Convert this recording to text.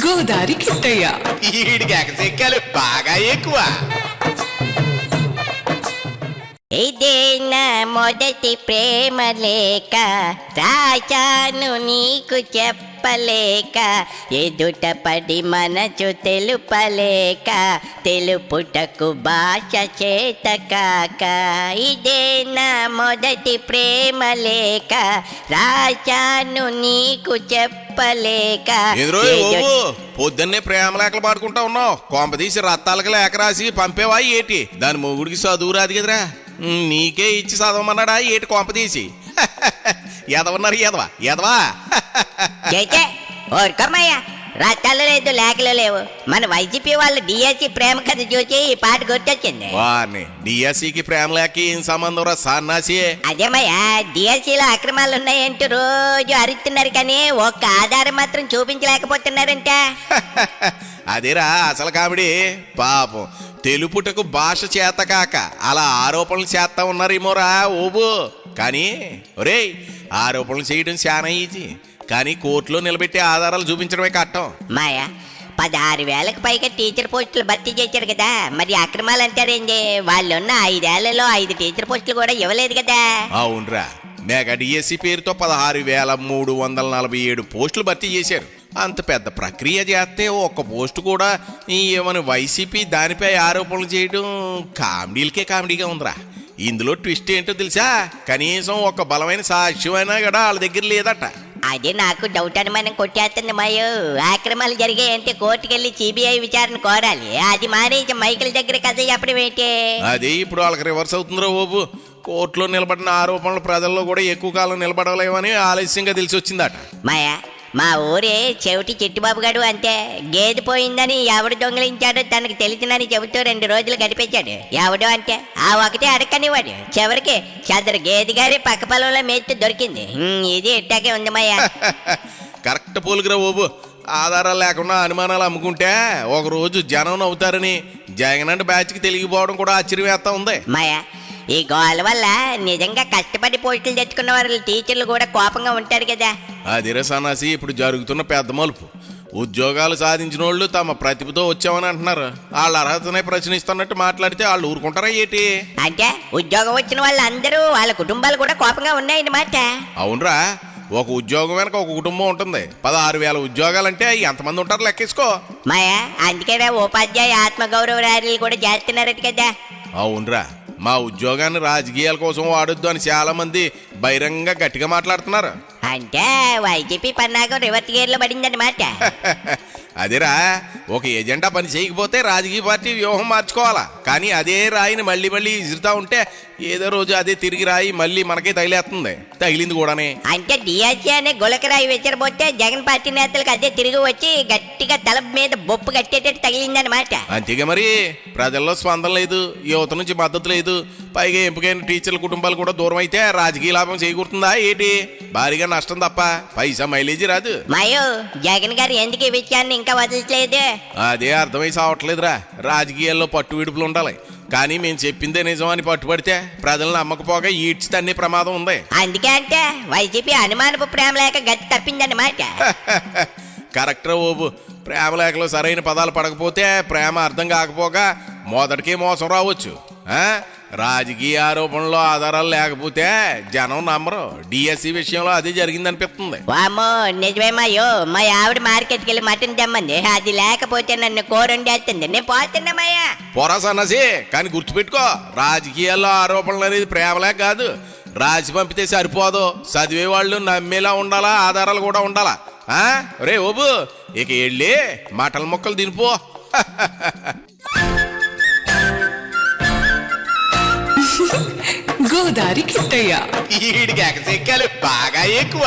గోదారి కిట్టయ్య. ఈడికి ఎగసెక్కాలు బాగా ఎక్కువ. ఇదే నా మొదటి ప్రేమ లేక రాశాను నీకు చెప్పలేక ఎదుట పడి మనసు తెలుపలేక తెలుపుటకు భాష చేత కాక ఇదే నా మొదటి ప్రేమ లేక రాశాను నీకు చెప్పలేక పొద్దున్నే ప్రేమ లేఖలు పాడుకుంటా ఉన్నావు. కొంపదీసి రత్తాలకు లేఖ రాసి పంపేవా ఏటి? దాని మొగుడికి చదువు రాదు కదరా, నీకే ఇచ్చి చదవమన్నాడా ఏటి కొంపదీసి? ఎదవన్నారు ఎదవా ఎదవా. ఓర్కమ్మయ్య, రత్తాలు లేదు లేఖలు లేవు. మన వైసీపీ వాళ్ళు డిఎస్సి ప్రేమ కథ చూసి ఈ పాట గుర్తొచ్చింది. వారిని డిఎస్సికి ప్రేమ లేఖ ఏం సంబంధం రా సన్నాసి? అదేమయ్యా, డిఎస్సిలో అక్రమాలు ఉన్నాయంటూ రోజు అరుస్తున్నారు కానీ ఒక్క ఆధారం మాత్రం చూపించలేకపోతున్నారంట. అదేరా అసలు కామెడీ. పాపం తెలుపుటకు భాష చేత కాక అలా ఆరోపణలు చేస్తా ఉన్నారేమోరా ఓబు. కానీ ఒరేయ్, ఆరోపణలు చేయడం చాలా ఈజీ, కానీ కోర్టులో నిలబెట్టే ఆధారాలు చూపించడమే కట్టం. మాయా, 16,000కు పైగా టీచర్ పోస్టులు భర్తీ చేశారు కదా, మరి అక్రమాలు అంటారేంటి? వాళ్ళున్న 5 ఏళ్లలో 5 టీచర్ పోస్టులు కూడా ఇవ్వలేదు కదా. అవునరా, మెగా డిఎస్సి పేరుతో 16,347 పోస్టులు భర్తీ చేశారు. అంత పెద్ద ప్రక్రియ చేస్తే ఒక్క పోస్టు కూడా ఏమని వైసీపీ దానిపై ఆరోపణలు చేయడం కామెడీలకే కామెడీగా ఉందిరా. ఇందులో ట్విస్ట్ ఏంటో తెలుసా? కనీసం ఒక బలమైన సాక్ష్యం అయినా కూడా వాళ్ళ దగ్గర లేదట. అదే నాకు డౌట్ అనుమానం కొట్టేస్తుంది మాయో. అక్రమాలు జరిగాయంటే కోర్టుకెళ్ళి సిబిఐ విచారణ కోరాలి. అది మానేసి మైకిల్ దగ్గర కథ చెప్పడం ఏంటి? అదే ఇప్పుడు వాళ్ళకి రివర్స్ అవుతుందిరా బాబు. కోర్టులో నిలబడిన ఆరోపణలు ప్రజల్లో కూడా ఎక్కువ కాలం నిలబడలేమని ఆలస్యంగా తెలిసి వచ్చిందట. మాయా, మా ఊరే చెవిటి చిట్టుబాబు గారు అంతే. గేదె పోయిందని ఎవడు దొంగిలించాడో తనకు తెలిసినని చెబుతూ 2 రోజులు గడిపేశాడు. ఎవడో అంటే ఆ ఒకటే అడక్కనివాడు. చివరికి చదరు గేదె గారి పక్క పొలంలో మేస్తూ దొరికింది. ఇది ఇట్టాకే ఉంది మాయా. కరెక్ట్ పోలుగురా బాబు. ఆధారాలు లేకుండా అనుమానాలు అమ్ముకుంటే ఒక రోజు జనం అవుతారని జగన్ బ్యాచ్కి తెలియకపోవడం కూడా ఆశ్చర్యవేత్త ఉంది. మాయా, ఈ గోల వల్ల నిజంగా కష్టపడి పోస్టులు తెచ్చుకున్న వారు టీచర్లు కూడా కోపంగా ఉంటారు కదా. అదిరే సన్నాసి ఇప్పుడు జరుగుతున్న పెద్ద మలుపు. ఉద్యోగాలు సాధించిన వాళ్ళు తమ ప్రతిభతో వచ్చామని అంటున్నారు. వాళ్ళ అర్హతనే ప్రశ్నిస్తున్నట్టు మాట్లాడితే వాళ్ళు ఊరుకుంటారా ఏంటి? అంటే ఉద్యోగం వచ్చిన వాళ్ళందరూ వాళ్ళ కుటుంబాలు కూడా కోపంగా ఉన్నాయన్నమాట. అవునరా, ఒక ఉద్యోగం వెనక ఒక కుటుంబం ఉంటుంది. 16,000 ఉద్యోగాలంటే ఎంతమంది ఉంటారు లెక్కేసుకో. మాయా, అందుకే ఉపాధ్యాయ ఆత్మగౌరవ ర్యాలీలు కూడా చేస్తున్నారట కదా. అవునరా, మా ఉద్యోగాన్ని రాజకీయాల కోసం వాడొద్దు అని చాలా మంది బహిరంగంగా గట్టిగా మాట్లాడుతున్నారు. అంటే వైసీపీ పన్నాగం రివర్స్ గేర్ లో పడిందన్నమాట. అదేరా, ఒక ఎజెండా పని చేయకపోతే రాజకీయ పార్టీ వ్యూహం మార్చుకోవాలా. కానీ అదే రాయిని మళ్ళీ మళ్ళీ విసురుతా ఉంటే ఏదో రోజు అదే తిరిగి రాయి మళ్ళీ మనకే తగిలేస్తుంది. తగిలింది కూడానే. అంటే డిఎస్సీ అనే గులకరాయి విసిరబోతే జగన్ పార్టీ నేతలకు అదే తిరిగి వచ్చి గట్టిగా తల మీద బొప్పు కట్టేటట్టు తగిలిందనమాట. అంతేగా మరి. ప్రజల్లో స్పందన లేదు, యువత నుంచి మద్దతు లేదు. పైగా ఎంపికైన టీచర్ల కుటుంబాలు కూడా దూరం అయితే రాజకీయ లాభం చేకూరుతుందా ఏంటి? భారీగా నష్టం తప్ప పైసా మైలేజీ రాదు. మాయో, జగన్ గారు ఎందుకు ఈ విషయాన్ని ఇంకా వదలట్లేదు? అదే అర్థమై సావట్లేదురా. రాజకీయాల్లో పట్టు విడుపులు ఉండాలి, కానీ మేము చెప్పిందే నిజం అని పట్టుబడితే ప్రజలను నమ్మకపోగా ఈడ్చి తన్నే ప్రమాదం ఉంది. అందుకే అంటే వైసీపీ అనుమానపు ప్రేమ లేక గతి తప్పిందన్నమాట. కరెక్టరా ఓబు. ప్రేమ లేఖలో సరైన పదాలు పడకపోతే ప్రేమ అర్థం కాకపోగా మొదటికే మోసం రావచ్చు. రాజకీయ ఆరోపణలో ఆధారాలు లేకపోతే జనం నమ్మరు. డిఎస్సి విషయంలో అదే జరిగిందనిపిస్తుంది. వామ్మో, నిజమేమాయో. మా ఆవిడ మార్కెట్కి వెళ్ళి మటన్ తెమ్మంది. అది లేకపోతే నన్ను కూరండేస్తుంది. నేను పోతున్నామయ్యా. పోరా సన్నసి. కానీ గుర్తుపెట్టుకో, రాజకీయాల్లో ఆరోపణలు అనేది ప్రేమలే కాదు. రాసి పంపితే సరిపోదు. చదివే వాళ్ళు నమ్మేలా ఉండాలా, ఆధారాలు కూడా ఉండాలా. రే ఓబు, ఇక వెళ్ళి మటల మొక్కలు తినిపో. గోదారి కిట్టయ్య. ఈడికి ఎగసెక్కాలు బాగా ఎక్కువ.